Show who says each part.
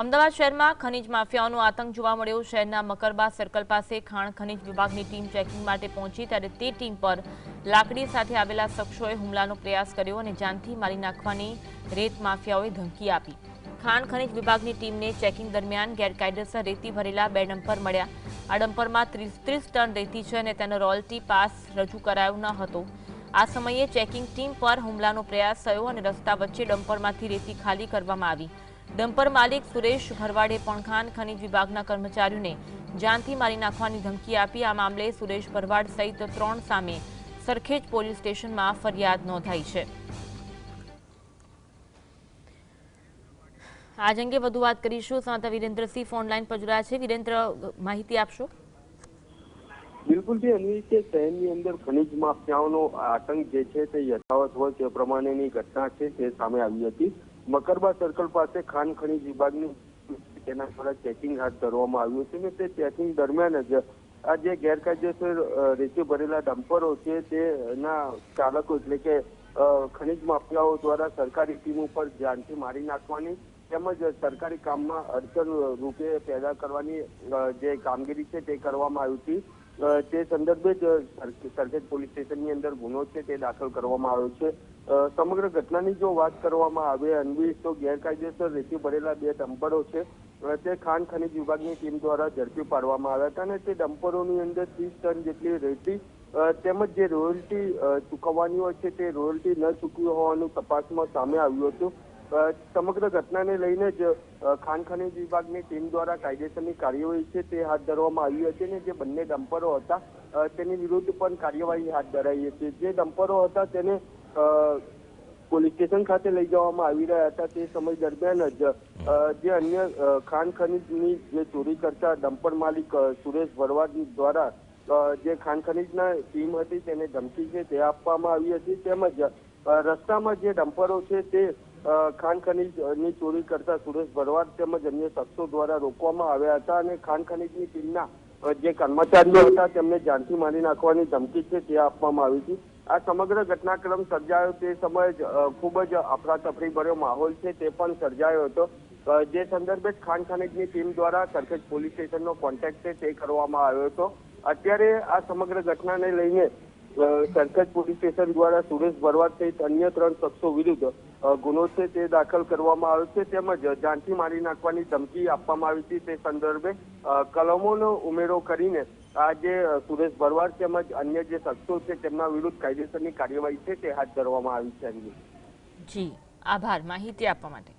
Speaker 1: અમદાવાદ શહેરમાં ખનીજ માફિયાઓનો આતંક જોવા મળ્યો। શહેરના મકરબા સર્કલ પાસે ખાણ ખનીજ વિભાગની ટીમ ચેકિંગ માટે પહોંચી ત્યારે તે ટીમ પર લાકડી સાથે આવેલા શખ્સોએ હુમલાનો પ્રયાસ કર્યો અને જાનથી મારી નાખવાની રેત માફિયાઓએ ધમકી આપી। ખાણ ખનીજ વિભાગની ટીમને ચેકિંગ દરમિયાન ગેરકાયદેસર રેતી ભરેલા 2 ડમ્પર મળ્યા। આ ડમ્પરમાં 30 ટન રેતી છે અને તેનો રોયલ્ટી પાસ રજૂ કરાયો ન હતો। આ સમયે ચેકિંગ ટીમ પર હુમલાનો પ્રયાસ થયો અને રસ્તા વચ્ચે ડમ્પરમાંથી રેતી ખાલી કરવામાં આવી। ડમ્પર માલિક સુરેશ ભરવાડે પણ ખાણ ખનીજ વિભાગના કર્મચારીઓને જાનથી મારી નાખવાની ધમકી આપી। આ મામલે સુરેશ ભરવાડ સહિત 3 સામે સરખેજ પોલીસ સ્ટેશનમાં ફરિયાદ નોંધાઈ છે। આજ અંગે વધુ વાત કરીશું। સંવાદદાતા વિરેન્દ્રસિંહ ફોનલાઈન પર જોડાયા છે। વિરેન્દ્ર, માહિતી આપશો?
Speaker 2: બિલકુલ થી અન્વી કે શહેરની અંદર ખનીજ માફિયાઓનો આતંક જે છે તે યથાવત હોય તે પ્રમાણેની ઘટના છે તે સામે આવી હતી। મકરબા સર્કલ પાસે ખાણ ખનીજ વિભાગની તેના દ્વારા ચેકિંગ હાથ ધરવામાં આવ્યું છે અને તે ચેકિંગ દરમિયાન જ આ જે ગેરકાયદેસર રેતી ભરેલા ડમ્પરો છે તેના ચાલકો એટલે કે ખનીજ માફિયાઓ દ્વારા સરકારી ટીમ ઉપર જાનથી મારી નાખવાની તેમજ સરકારી કામમાં અડચણ રૂપે પેદા કરવાની જે કામગીરી છે તે કરવામાં આવી હતી। તે સંદર્ભે જ સરખેજ પોલીસ સ્ટેશનની અંદર ગુનો છે તે દાખલ કરવામાં આવ્યો છે। સમગ્ર ઘટનાની જો વાત કરવામાં આવે અન્વી તો ગેરકાયદેસર રેતી ભરેલા 2 ડમ્પરો છે તે ખાણ ખનીજ વિભાગની ટીમ દ્વારા ઝડપી પાડવામાં આવ્યા હતા અને તે ડમ્પરોની અંદર 30 ટન જેટલી રેતી તેમજ જે રોયલ્ટી ચૂકવવાની હોય છે તે રોયલ્ટી ન ચૂકવી હોવાનું તપાસમાં સામે આવ્યું હતું। સમગ્ર ઘટનાને લઈને જ ખાણ ખનીજ વિભાગની ટીમ દ્વારા કાયદેસરની કાર્યવાહી છે તે હાથ ધરવામાં આવી હતી અને જે બંને ડમ્પરો હતા તેની વિરુદ્ધ પણ કાર્યવાહી હાથ ધરાઈ હતી। જે ડમ્પરો હતા તેને પોલીસ સ્ટેશન ખાતે લઈ જવામાં આવી રહ્યા હતા। તે સમય દરમિયાન જ જે અન્ય ખાણ ખનીજની જે ચોરી કરતા ડમ્પર માલિક સુરેશ ભરવાડ દ્વારા જે ખાણ ખનીજના ટીમ હતી તેને ધમકી છે તે આપવામાં આવી હતી તેમજ રસ્તામાં જે ડમ્પરો છે તે ખાણ ખનીજની ચોરી કરતા સુરેશ ભરવાડ તેમજ અન્ય શખ્સો દ્વારા રોકવામાં આવ્યા હતા અને ખાણ ખનીજની ટીમના જે કર્મચારીઓ હતા તેમને જાનથી મારી નાખવાની ધમકી છે તે આપવામાં આવી હતી। આ સમગ્ર ઘટનાક્રમ સર્જાયો તે સમયે ખૂબ જ અફરાતફરી ભર્યો માહોલ છે તે પણ સર્જાયો હતો। જે સંદર્ભે ખાણ ખનીજની ટીમ દ્વારા સરખેજ પોલીસ સ્ટેશનનો કોન્ટેક્ટ છે તે કરવામાં આવ્યો હતો। અત્યારે આ સમગ્ર ઘટનાને લઈને સરખેજ પોલીસ સ્ટેશન દ્વારા સુરેશ ભરવાડ સહિત અન્ય 3 શખ્સો વિરુદ્ધ ગુનો છે તે દાખલ કરવામાં આવ્યો છે તેમજ જાનથી મારી નાખવાની ધમકી આપવામાં આવી હતી। તે સંદર્ભે કલમોનો ઉમેરો કરીને આ જે સુરેશ ભરવાડ તેમજ અન્ય જે શખ્સો છે તેમના વિરુદ્ધ કાયદેસરની કાર્યવાહી છે તે હાથ ધરવામાં આવી છે।
Speaker 1: જી, આભાર માહિતી આપવા માટે।